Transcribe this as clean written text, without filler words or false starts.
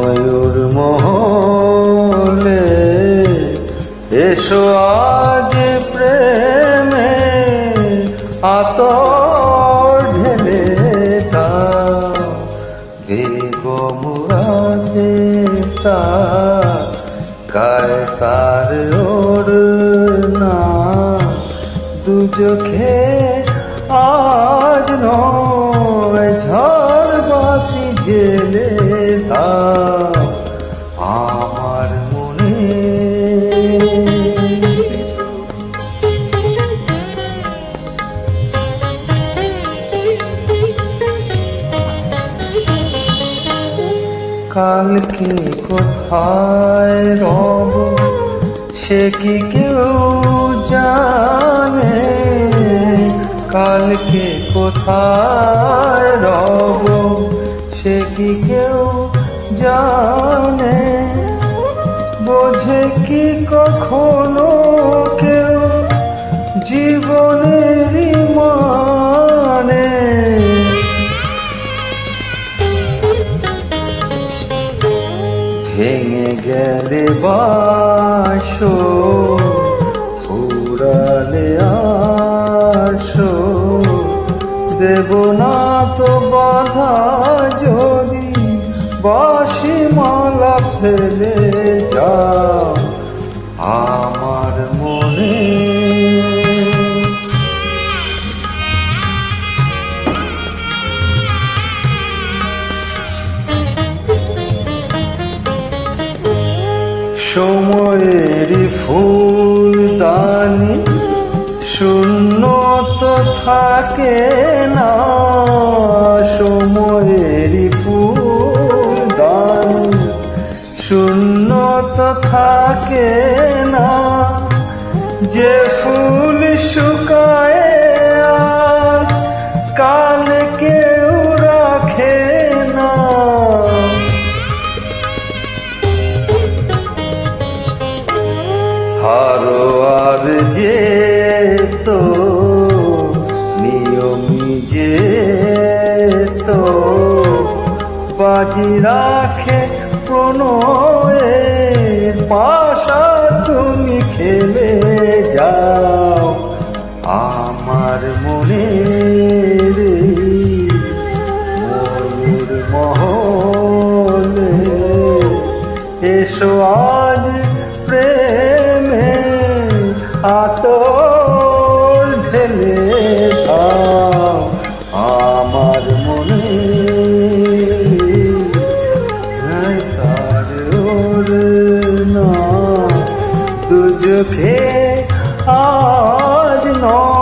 ময়ূর মহলে এসো আজ প্রেমে আতর ঢেলে দাও, গে গো মুরাদে তার গায়ে তার ওড়না, দু চোখে আজ নয় ঝড় বাতি জেলে দাও আমার মনে। কালকে কোথায় রব সে কি কেউ জানে, কালকে কোথায় রব সে কি কেউ জানে, বোঝে কি কখনো কেউ জীবনেরই মানে। ভেঙে গেলে বাসো ফুরালে আসো, দেব না তো বাধা যদি বাঁশি মালা ফেলে যাও আমার মনে। সময়েরই ফুলদানি শূন্য তো থাকে না, সময়েরই ফুলদানি শূন্য তো থাকে না, যে ফুল শুকায় আজ কাল কেউ রাখে না। হারো আর যে তো নিয়মি যে তো বাজি রাখে প্রণয়ের পাশা, তুমি খেলে যাও আমার মনে রে। ময়ূর মহলে এসো আজ প্রেমে আতর ঢেলে দাও আমার মনে। তার ওড়না দু চোখে আজ নয়